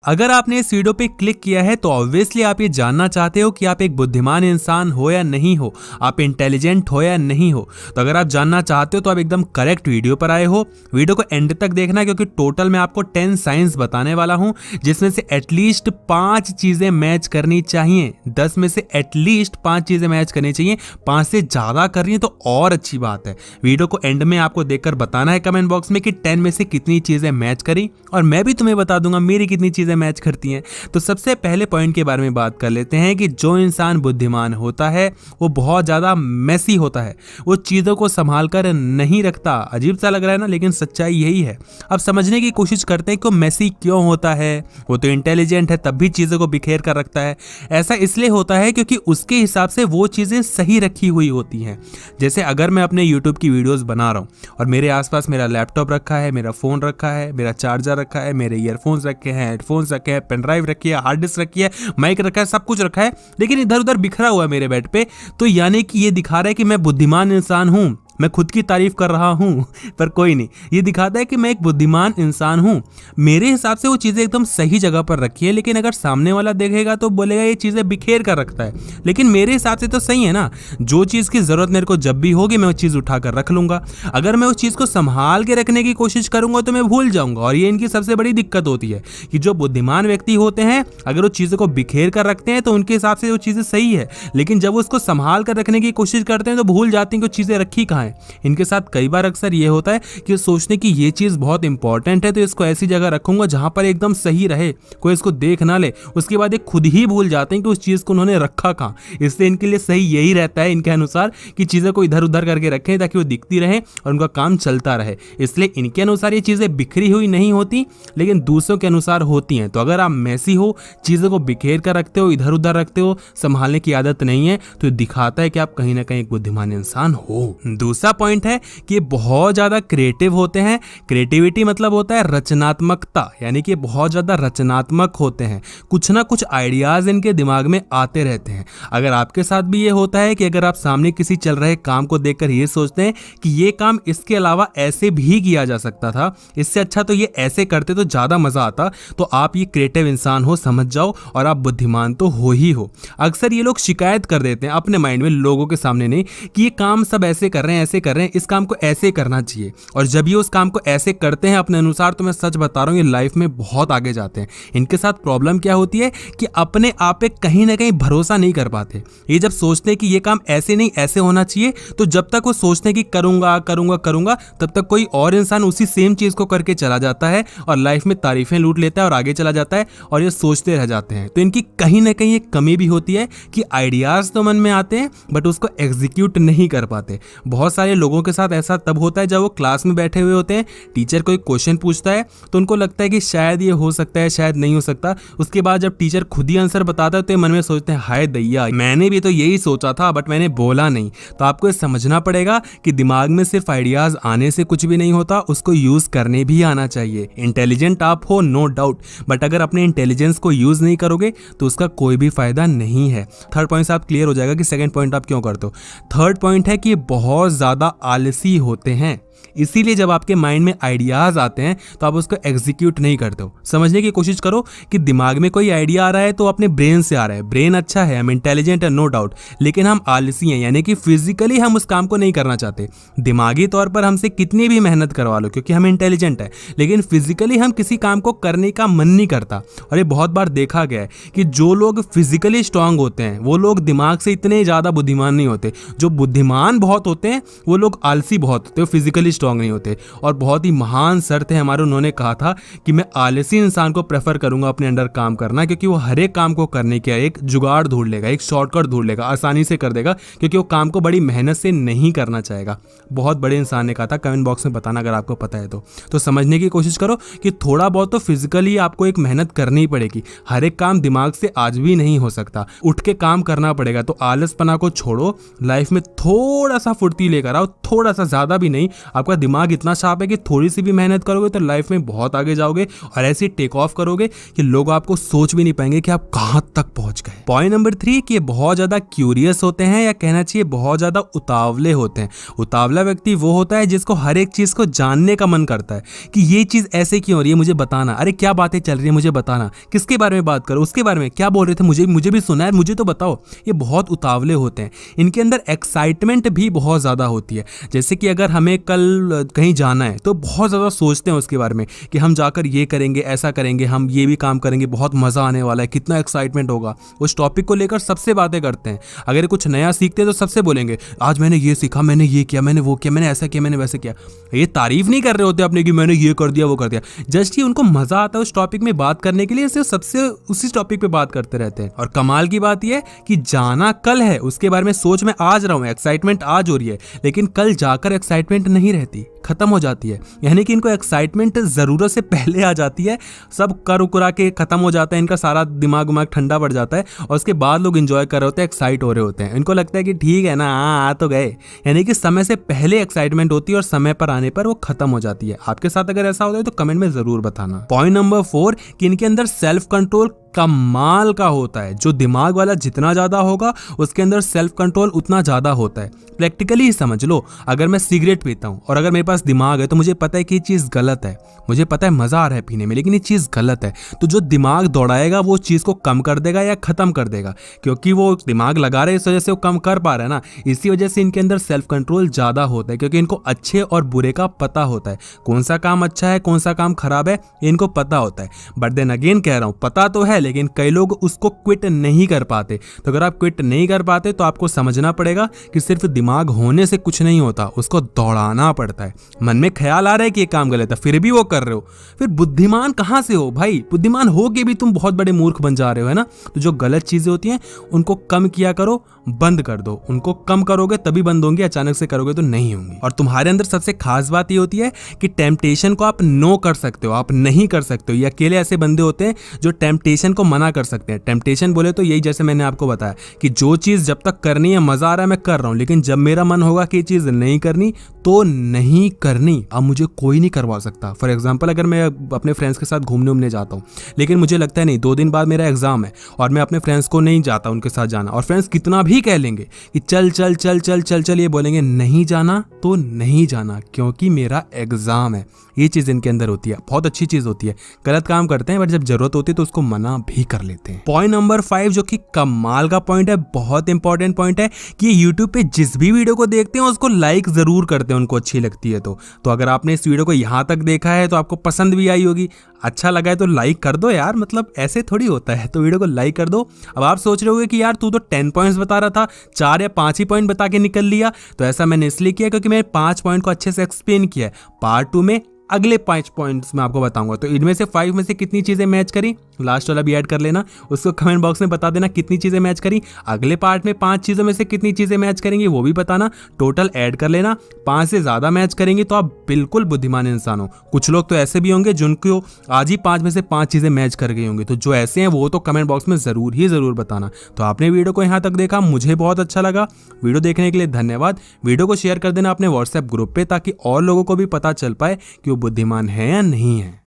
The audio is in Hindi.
अगर आपने इस वीडियो पे क्लिक किया है तो ऑब्वियसली आप ये जानना चाहते हो कि आप एक बुद्धिमान इंसान हो या नहीं हो, आप इंटेलिजेंट हो या नहीं हो। तो अगर आप जानना चाहते हो तो आप एकदम करेक्ट वीडियो पर आए हो। वीडियो को एंड तक देखना क्योंकि टोटल मैं आपको 10 साइंस बताने वाला हूं, जिसमें से एटलीस्ट 5 चीजें मैच करनी चाहिए। 10 में से एटलीस्ट 5 चीजें मैच करनी चाहिए। 5 से ज्यादा कर रही है तो और अच्छी बात है। वीडियो को एंड में आपको देखकर बताना है कमेंट बॉक्स में कि 10 में से कितनी चीजें मैच करी, और मैं भी तुम्हें बता दूंगा मेरी कितनी चीजें मैच करती हैं। तो सबसे पहले पॉइंट के बारे में बात कर लेते हैं कि जो इंसान बुद्धिमान होता है वो बहुत ज्यादा मेसी होता है, वो चीजों को संभाल कर नहीं रखता। अजीब सा लग रहा है ना, लेकिन सच्चाई यही है। अब समझने की कोशिश करते हैं कि मेसी क्यों होता है। वो तो इंटेलिजेंट है तब भी चीजों को बिखेर कर रखता है। ऐसा इसलिए होता है क्योंकि उसके हिसाब से वो चीजें सही रखी हुई होती हैं। जैसे अगर मैं अपने यूट्यूब की वीडियोस बना रहा हूँ और मेरे आसपास मेरा लैपटॉप रखा है, मेरा फोन रखा है, मेरा चार्जर रखा है, मेरे ईयरफोन्स रखे हैं, हेडफोन्स रखे हैं, पेन ड्राइव रखी है, हार्ड डिस्क रखी है, माइक रखा है, सब कुछ रखा है, लेकिन इधर उधर बिखरा हुआ है मेरे बेड पे, तो यानी कि ये दिखा रहा है कि मैं बुद्धिमान इंसान हूं। मैं खुद की तारीफ कर रहा हूं पर कोई नहीं, ये दिखाता है कि मैं एक बुद्धिमान इंसान हूं। मेरे हिसाब से वो चीजें एकदम सही जगह पर रखी है, लेकिन अगर सामने वाला देखेगा तो बोलेगा ये चीजें बिखेर कर रखता है। लेकिन मेरे हिसाब से तो सही है ना। जो चीज की जरूरत मेरे को जब भी होगी मैं वो चीज उठाकर रख लूंगा। अगर मैं उस चीज को संभाल के रखने की कोशिश करूंगा तो मैं भूल जाऊंगा, और ये इनकी सबसे बड़ी दिक्कत होती है कि जो बुद्धिमान व्यक्ति होते हैं अगर वो चीजों को बिखेर कर रखते हैं तो उनके हिसाब से वो चीजें सही है, लेकिन जब उसको संभाल कर रखने की कोशिश करते हैं तो भूल जाते हैं कि वो चीजें रखी कहाँ है। इनके साथ कई बार अक्सर ये होता है कि सोचने की ये चीज बहुत इंपॉर्टेंट है तो इसको ऐसी जगह रखूंगा जहां पर एकदम सही रहे, कोई इसको देख ना ले। उसके बाद ये खुद ही भूल जाते हैं कि उस चीज को उन्होंने रखा कहां। इसलिए इनके लिए सही यही रहता है इनके अनुसार कि चीजें को इधर उधर करके रखें ताकि वो दिखती रहे और उनका काम चलता रहे। इसलिए इनके अनुसार ये चीजें बिखरी हुई नहीं होती, लेकिन दूसरों के अनुसार होती हैं। तो अगर आप मैसी हो, चीजों को बिखेर कर रखते हो, इधर उधर रखते हो, संभालने की आदत नहीं है, तो दिखाता है कि आप कहीं ना कहीं एक बुद्धिमान इंसान हो। दूसरा पॉइंट है कि ये बहुत ज्यादा क्रिएटिव होते हैं। क्रिएटिविटी मतलब होता है रचनात्मकता, यानी कि बहुत ज्यादा रचनात्मक होते हैं। कुछ ना कुछ आइडियाज इनके दिमाग में आते रहते हैं। अगर आपके साथ भी ये होता है कि अगर आप सामने किसी चल रहे काम को देखकर ये सोचते हैं कि ये काम इसके अलावा ऐसे भी किया जा सकता था, इससे अच्छा तो ये ऐसे करते तो ज्यादा मजा आता, तो आप ये क्रिएटिव इंसान हो, समझ जाओ, और आप बुद्धिमान तो हो ही हो। अक्सर ये लोग शिकायत कर देते हैं अपने माइंड में, लोगों के सामने नहीं, कि ये काम सब ऐसे कर रहे हैं, ऐसे कर रहे हैं, इस काम को ऐसे करना चाहिए। और जब ये उस काम को ऐसे करते हैं अपने अनुसार, तो मैं सच बता रहा हूं ये लाइफ में बहुत आगे जाते हैं। इनके साथ प्रॉब्लम क्या होती है कि अपने आप पे कहीं ना कहीं भरोसा नहीं कर पाते। ये जब सोचते हैं कि ये काम ऐसे नहीं ऐसे होना चाहिए, तो जब तक वो सोचते हैं कि करूंगा करूंगा करूंगा, तब तक कोई और इंसान उसी सेम चीज को करके चला जाता है और लाइफ में तारीफें लूट लेता है और आगे चला जाता है, और ये सोचते रह जाते हैं। तो इनकी कहीं ना कहीं एक कमी भी होती है कि आइडियाज तो मन में आते हैं बट उसको एग्जीक्यूट नहीं कर पाते। बहुत सारे लोगों के साथ ऐसा तब होता है जब वो क्लास में बैठे हुए होते हैं, टीचर कोई क्वेश्चन पूछता है तो उनको लगता है कि शायद ये हो सकता है, शायद नहीं हो सकता। उसके बाद जब टीचर खुद ही आंसर बताता है तो मन में सोचते हैं हाय दैया, मैंने भी तो यही सोचा था बट मैंने बोला नहीं। तो आपको ये समझना पड़ेगा कि दिमाग में सिर्फ आइडियाज आने से कुछ भी नहीं होता, उसको यूज करने भी आना चाहिए। इंटेलिजेंट आप हो नो डाउट, बट अगर अपने इंटेलिजेंस को यूज नहीं करोगे तो उसका कोई भी फायदा नहीं है। थर्ड पॉइंट से आप क्लियर हो जाएगा कि सेकंड पॉइंट आप क्यों करते हो। थर्ड पॉइंट है कि बहुत ज्यादा आलसी होते हैं, इसीलिए जब आपके माइंड में आइडियाज आते हैं तो आप उसको एग्जीक्यूट नहीं करते हो। समझने की कोशिश करो कि दिमाग में कोई आइडिया आ रहा है तो अपने ब्रेन से आ रहा है। ब्रेन अच्छा है, हम इंटेलिजेंट है नो डाउट, लेकिन हम आलसी हैं, यानी कि फिजिकली हम उस काम को नहीं करना चाहते। दिमागी तौर पर हमसे कितनी भी मेहनत करवा लो क्योंकि हम इंटेलिजेंट है, लेकिन फिजिकली हम किसी काम को करने का मन नहीं करता। और ये बहुत बार देखा गया है कि जो लोग फिजिकली स्ट्रांग होते हैं वो लोग दिमाग से इतने ज्यादा बुद्धिमान नहीं होते। जो बुद्धिमान बहुत होते हैं वो लोग आलसी बहुत होते हैं, फिजिकली स्ट्रांग नहीं होते। और बहुत ही महान सर थे हमारे, उन्होंने कहा था कि मैं आलसी इंसान को प्रेफर करूंगा अपने अंडर काम करना, क्योंकि वो हर एक काम को करने के एक जुगाड़ ढूंढ लेगा, एक शॉर्टकट ढूंढ लेगा, आसानी से कर देगा, क्योंकि वो काम को बड़ी मेहनत से नहीं करना चाहेगा। बहुत बड़े इंसान ने कहा था, कमेंट बॉक्स में बताना अगर आपको पता है तो समझने की कोशिश करो कि थोड़ा बहुत तो फिजिकली आपको एक मेहनत करनी पड़ेगी। हर एक काम दिमाग से आज भी नहीं हो सकता, उठ के काम करना पड़ेगा। तो आलसपना को छोड़ो, लाइफ में थोड़ा सा फुर्ती लेकर आओ, थोड़ा सा, ज्यादा भी नहीं। आपका दिमाग इतना शार्प है कि थोड़ी सी भी मेहनत करोगे तो लाइफ में बहुत आगे जाओगे और ऐसे टेक ऑफ करोगे कि लोग आपको सोच भी नहीं पाएंगे कि आप कहां तक पहुंच गए। पॉइंट नंबर 3 कि ये बहुत ज्यादा क्यूरियस होते हैं, या कहना चाहिए बहुत ज्यादा उतावले होते हैं। उतावला व्यक्ति वो होता है जिसको हर एक चीज को जानने का मन करता है कि ये चीज ऐसे क्यों हो रही है, मुझे बताना, अरे क्या बातें चल रही है मुझे बताना, किसके बारे में बात करो, उसके बारे में क्या बोल रहे थे, मुझे भी सुना है, मुझे तो बताओ। ये बहुत उतावले होते हैं। इनके अंदर एक्साइटमेंट भी बहुत ज्यादा होती है। जैसे कि अगर हमें कल कहीं जाना है तो बहुत ज्यादा सोचते हैं उसके बारे में कि हम जाकर ये करेंगे, ऐसा करेंगे, हम ये भी काम करेंगे, बहुत मजा आने वाला है, कितना एक्साइटमेंट होगा। उस टॉपिक को लेकर सबसे बातें करते हैं। अगर कुछ नया सीखते हैं तो सबसे बोलेंगे आज मैंने ये सीखा, मैंने ये किया, मैंने वो किया, मैंने ऐसा किया, मैंने वैसे किया। ये तारीफ नहीं कर रहे होते अपने कि मैंने ये कर दिया वो कर दिया, जस्ट ही उनको मजा आता है उस टॉपिक में बात करने के लिए, सबसे उसी टॉपिक पे बात करते रहते हैं। और कमाल की बात यह कि जाना कल है, उसके बारे में सोच मैं आज रहा हूं, एक्साइटमेंट आज हो रही है, लेकिन कल जाकर एक्साइटमेंट नहीं रहती, खत्म हो जाती है। यानी कि इनको एक्साइटमेंट जरूरत से पहले आ जाती है, सब कर उकरा के खत्म हो जाता है, इनका सारा दिमाग ठंडा पड़ जाता है और उसके बाद लोग एंजॉय कर रहे होते हैं, एक्साइट हो रहे होते हैं। इनको लगता है कि ठीक है ना, आ तो गए। यानी कि समय से पहले एक्साइटमेंट होती है और समय पर आने पर वो खत्म हो जाती है। आपके साथ अगर ऐसा होता है तो कमेंट में जरूर बताना। पॉइंट नंबर 4 कि इनके अंदर सेल्फ कंट्रोल कमाल का होता है। जो दिमाग वाला जितना ज्यादा होगा उसके अंदर सेल्फ कंट्रोल उतना ज्यादा होता है। प्रैक्टिकली ही समझ लो, अगर मैं सिगरेट पीता हूं और अगर मेरे पास दिमाग है तो मुझे पता है कि ये चीज गलत है, मुझे पता है मजा आ रहा है पीने में, लेकिन ये चीज गलत है, तो जो दिमाग दौड़ाएगा वो चीज को कम कर देगा या खत्म कर देगा, क्योंकि वो दिमाग लगा रहे इस वजह से वो कम कर पा रहा है ना। इसी वजह से इनके अंदर सेल्फ कंट्रोल ज्यादा होता है, क्योंकि इनको अच्छे और बुरे का पता होता है, कौन सा काम अच्छा है कौन सा काम खराब है इनको पता होता है। बट देन अगेन कह रहा हूं, पता तो है लेकिन कई लोग उसको क्विट नहीं कर पाते। तो अगर आप क्विट नहीं कर पाते तो आपको समझना पड़ेगा कि सिर्फ दिमाग होने से कुछ नहीं होता, उसको दौड़ाना पड़ता है। मन में ख्याल आ रहा है कि ये काम गलत है फिर भी वो कर रहे हो, फिर बुद्धिमान कहां से हो भाई? बुद्धिमान हो के भी तुम बहुत बड़े मूर्ख बन जा रहे हो, है ना। तो जो गलत चीजें होती हैं उनको कम किया करो, बंद कर दो। उनको कम करोगे तभी बंद होंगी, अचानक से करोगे तो नहीं होंगी। और तुम्हारे अंदर सबसे खास बात ये होती है कि टेम्पटेशन को आप नो कर सकते हो, आप नहीं कर सकते हो। ये अकेले ऐसे बंदे होते हैं जो टेम्पटेशन को मना कर सकते हैं। टेम्पटेशन बोले तो यही, जैसे मैंने आपको बताया कि जो चीज जब तक करनी है मजा आ रहा है मैं कर रहा हूं, लेकिन जब मेरा मन होगा कि ये चीज नहीं करनी तो नहीं करनी। अब मुझे कोई नहीं करवा सकता। फॉर एग्जाम्पल, अगर मैं अपने फ्रेंड्स के साथ घूमने जाता हूँ लेकिन मुझे लगता है नहीं 2 दिन बाद मेरा एग्जाम है और मैं अपने फ्रेंड्स को नहीं जाता उनके साथ जाना, और फ्रेंड्स कितना भी कह लेंगे कि चल चल चल चल चल चल, ये बोलेंगे नहीं जाना तो नहीं जाना क्योंकि मेरा एग्जाम है। ये चीज इनके अंदर होती है, बहुत अच्छी चीज होती है। गलत काम करते हैं बट जब जरूरत होती है तो उसको मना भी कर लेते हैं। पॉइंट नंबर 5 जो कि कमाल का पॉइंट है, बहुत इंपॉर्टेंट पॉइंट है कि यूट्यूब पे जिस भी वीडियो को देखते हैं उसको लाइक जरूर करते हैं, उनको अच्छी लगती है तो अगर आपने इस वीडियो को यहां तक देखा है तो आपको पसंद भी आई होगी, अच्छा लगा है तो लाइक कर दो यार, मतलब ऐसे थोड़ी होता है। तो वीडियो को लाइक कर दो। अब आप सोच रहे होगे कि यार तू तो 10 पॉइंट्स बता रहा था, 4 या 5 ही पॉइंट बता के निकल लिया। तो ऐसा मैंने इसलिए किया क्योंकि मैंने 5 पॉइंट को अच्छे से एक्सप्लेन किया है। पार्ट 2 में अगले 5 पॉइंट्स मैं आपको बताऊंगा। तो इनमें से 5 में से कितनी चीजें मैच करी, लास्ट वाला भी ऐड कर लेना, उसको कमेंट बॉक्स में बता देना कितनी चीजें मैच करी। अगले पार्ट में 5 चीजों में से कितनी चीजें मैच करेंगी वो भी बताना, टोटल ऐड कर लेना। 5 से ज्यादा मैच करेंगी तो आप बिल्कुल बुद्धिमान इंसान हो। कुछ लोग तो ऐसे भी होंगे जिनको आज ही 5 में से 5 चीजें मैच कर गई होंगी। तो जो ऐसे हैं वो तो कमेंट बॉक्स में जरूर बताना। तो आपने वीडियो को यहाँ तक देखा, मुझे बहुत अच्छा लगा। वीडियो देखने के लिए धन्यवाद। वीडियो को शेयर कर देना अपने व्हाट्सएप ग्रुप पे ताकि और लोगों को भी पता चल पाए कि वो बुद्धिमान है या नहीं है।